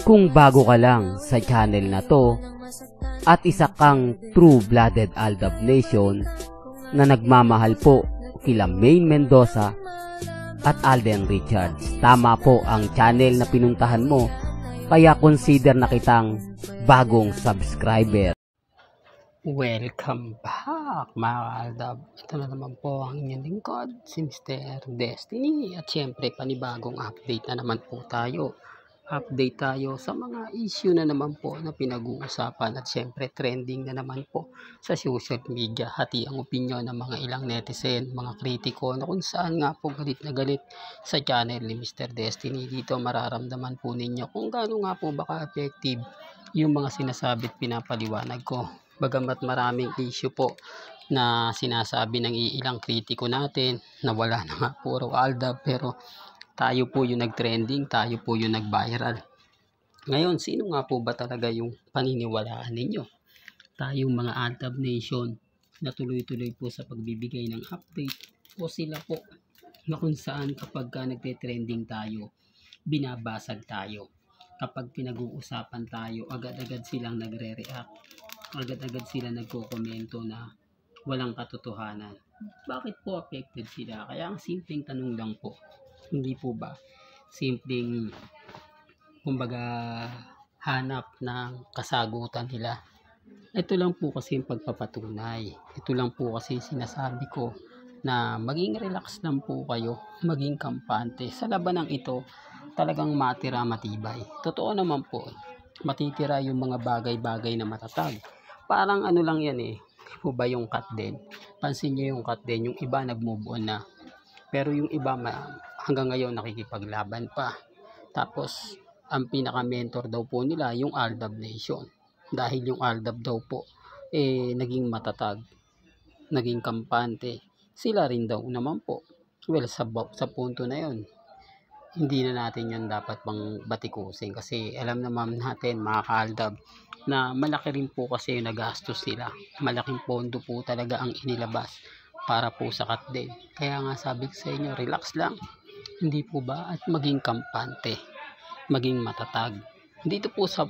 Kung bago ka lang sa channel na to at isa kang true-blooded Aldab Nation na nagmamahal po kila Maine Mendoza at Alden Richards, tama po ang channel na pinuntahan mo, kaya consider na kitang bagong subscriber. Welcome back mga Aldab. Ito na naman po ang inyong lingkod, si Mr. Destiny. At syempre panibagong update na naman po tayo. Update tayo sa mga issue na naman po na pinag-uusapan. At syempre trending na naman po sa social media. Hati ang opinion ng mga ilang netizen, mga kritiko na kung saan nga po galit na galit sa channel ni Mr. Destiny. Dito mararamdaman po ninyo kung gaano nga po baka effective yung mga sinasabi at pinapaliwanag ko. Bagamat maraming issue po na sinasabi ng ilang kritiko natin na wala na nga puro Aldab, pero tayo po yung nag-trending, tayo po yung nag-viral. Ngayon, sino nga po ba talaga yung paniniwalaan ninyo? Tayong mga Aldab Nation na tuloy-tuloy po sa pagbibigay ng update, o sila po na kung saan kapag nagte-trending tayo, binabasag tayo. Kapag pinag-uusapan tayo, agad-agad silang nagre-react. Agad-agad sila nagko-komento na walang katotohanan. Bakit po affected sila? Kaya ang simpleng tanong lang po, hindi po ba simpleng kumbaga hanap ng kasagutan nila? Ito lang po kasi yung pagpapatunay. Ito lang po kasi sinasabi ko na maging relax lang po kayo, maging kampante. Sa labanang ito, talagang matira matibay. Totoo naman po, matitira yung mga bagay-bagay na matatag. Parang ano lang yan eh, po ba yung cut din? Pansin nyo yung cut din, yung iba nag-move on na. Pero yung iba hanggang ngayon nakikipaglaban pa. Tapos, ang pinaka-mentor daw po nila, yung Aldab Nation. Dahil yung Aldab daw po, naging matatag, naging kampante. Sila rin daw naman po. Well, sa punto na yon, hindi na natin yan dapat pang batikusin. Kasi alam naman natin, mga ka-Aldab, na malaki rin po kasi yung nagastos sila. Malaking pondo po talaga ang inilabas para po sa cut din. Kaya nga sabi ko sa inyo, relax lang. Hindi po ba? At maging kampante, maging matatag. Dito po sa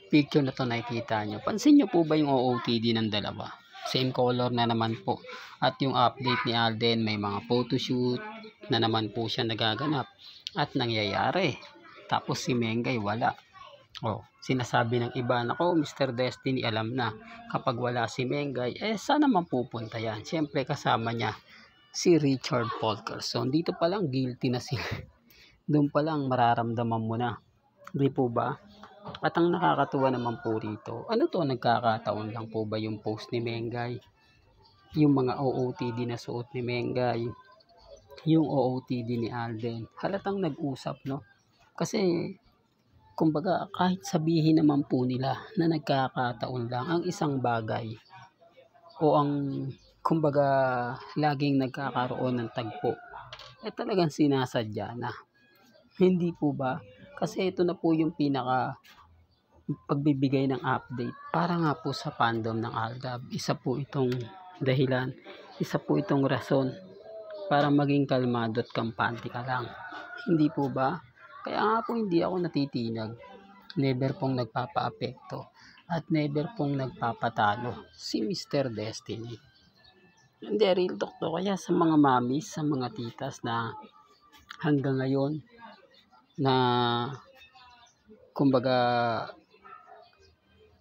picture na to nakikita nyo, pansin nyo po ba yung OOTD ng dalawa? Same color na naman po. At yung update ni Alden, may mga photoshoot na naman po siya nagaganap at nangyayari. Tapos si Mengay wala. Sinasabi ng iba, nako Mr. Destiny, alam na kapag wala si Mengay, saan naman pupunta yan? Siyempre kasama niya si Richard Fulkerson. Dito pa lang guilty na sila. Doon pa lang mararamdaman mo na, di po ba? At ang nakakatuwa naman po rito, ano to, nagkakataon lang po ba yung post ni Mengay? Yung mga OOTD na suot ni Mengay, yung OOTD ni Alden, halatang nag-usap, no? Kasi kumbaga kahit sabihin naman po nila na nagkakataon lang ang isang bagay o ang kumbaga laging nagkakaroon ng tagpo, talagang sinasadya na, hindi po ba? Kasi ito na po yung pinaka pagbibigay ng update para nga po sa fandom ng Aldab. Isa po itong dahilan, isa po itong rason para maging kalmado at kampante ka lang, hindi po ba? Kaya nga po hindi ako natitinag, never pong nagpapa-apekto at never pong nagpapatalo si Mr. Destiny. Hindi, real talk to. Kaya sa mga mamis, sa mga titas na hanggang ngayon na kumbaga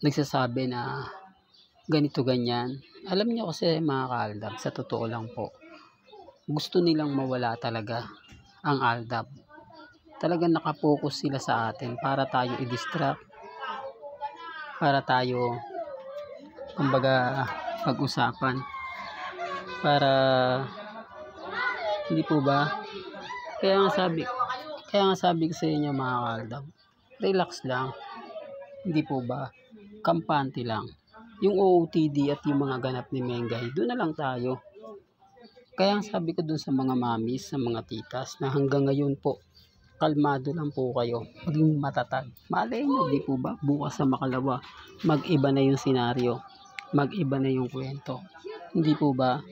nagsasabi na ganito ganyan, alam nyo kasi mga ka-Aldab, sa totoo lang po, gusto nilang mawala talaga ang Aldab. Talagang nakapokus sila sa atin para tayo i-distract, para tayo kumbaga pag-usapan, para hindi po ba? Kaya nga sabi ko sa inyo mga ka-Aldab, relax lang, hindi po ba? Kampante lang. Yung OOTD at yung mga ganap ni Mengay, doon na lang tayo. Kaya ang sabi ko dun sa mga mamis, sa mga titas na hanggang ngayon po, kalmado lang po kayo, maging matatag. Malay nyo, di po ba? Bukas sa Makalawa, mag-iba na yung senaryo, mag-iba na yung kwento. Hindi po ba?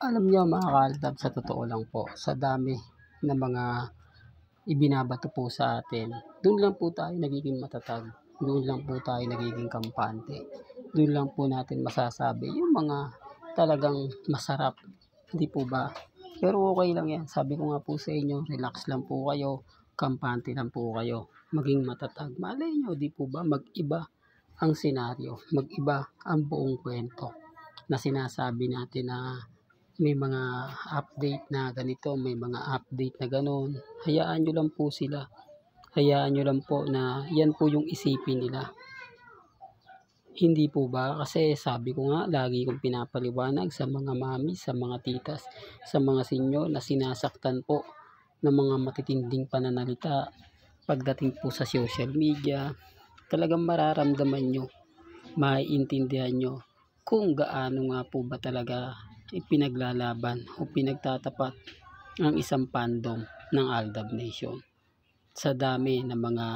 Alam nyo mga ka-Aldab, sa totoo lang po, sa dami ng mga ibinabato po sa atin, doon lang po tayo nagiging matatag, doon lang po tayo nagiging kampante, doon lang po natin masasabi yung mga talagang masarap, hindi po ba? Pero okay lang yan, sabi ko nga po sa inyo, relax lang po kayo, kampante lang po kayo, maging matatag. Malay nyo, di po ba, mag-iba ang senaryo, mag-iba ang buong kwento na sinasabi natin na may mga update na ganito, may mga update na ganon. Hayaan nyo lang po sila. Hayaan nyo lang po na yan po yung isipin nila. Hindi po ba? Kasi sabi ko nga, lagi kong pinapaliwanag sa mga mami, sa mga titas, sa mga senyor na sinasaktan po ng mga matitinding pananalita pagdating po sa social media. Talagang mararamdaman nyo, maiintindihan nyo kung gaano nga po ba talaga ipinaglalaban o pinagtatapat ang isang fandom ng Aldab Nation. Sa dami ng mga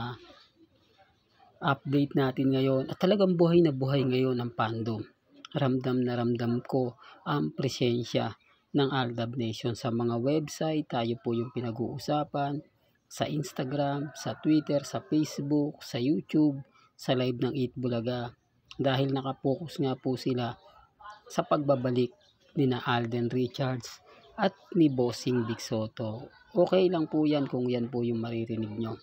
update natin ngayon at talagang buhay na buhay ngayon ang fandom. Ramdam na ramdam ko ang presensya ng Aldab Nation sa mga website. Tayo po yung pinag-uusapan sa Instagram, sa Twitter, sa Facebook, sa YouTube, sa live ng Eat Bulaga. Dahil nakapokus nga po sila sa pagbabalik ni na Alden Richards at ni Bossing Big Soto. Okay lang po yan kung yan po yung maririnig nyo.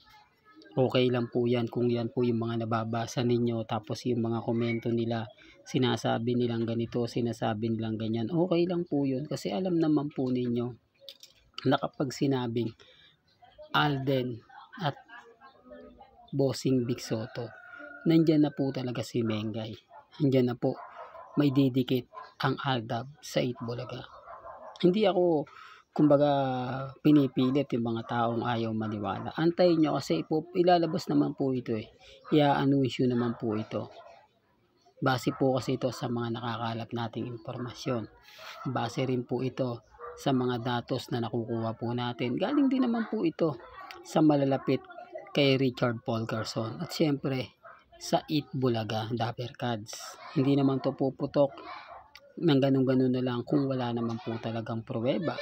Okay lang po yan kung yan po yung mga nababasa ninyo, tapos yung mga komento nila, sinasabi nilang ganito, sinasabi nilang ganyan. Okay lang po yun kasi alam naman po ninyo na kapag sinabing Alden at Bossing Big Soto, nandyan na po talaga si Mengay. Nandyan na po, may didikit ang Aldab sa Eat Bulaga. Hindi ako kumbaga pinipilit yung mga taong ayaw maniwala. Antayin nyo kasi ilalabas naman po ito i-anunsyo naman po ito. Base po kasi ito sa mga nakakalap nating impormasyon. Base rin po ito sa mga datos na nakukuha po natin. Galing din naman po ito sa malalapit kay Richard Paul Garson. At syempre sa Eat Bulaga, Dapper Cats. Hindi naman to puputok ng ganun-ganun na lang kung wala naman po talagang pruweba.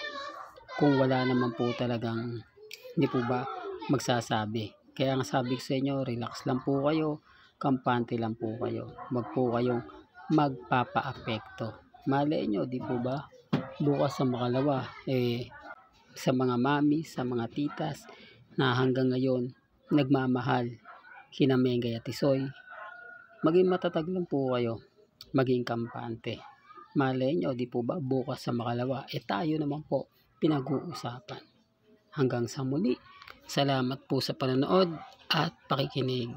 Kung wala naman po talagang, hindi po ba, magsasabi. Kaya nga sabi ko sa inyo, relax lang po kayo, kampante lang po kayo. Wag po kayong magpapa-apekto. Malay nyo, di po ba, bukas sa makalawa, sa mga mami, sa mga titas, na hanggang ngayon, nagmamahal, kina Mengay at Tisoy, maging matatag lang po kayo, maging kampante. Malay nyo, di po ba, bukas sa makalawa, tayo naman po pinag-uusapan. Hanggang sa muli, salamat po sa panonood at pakikinig.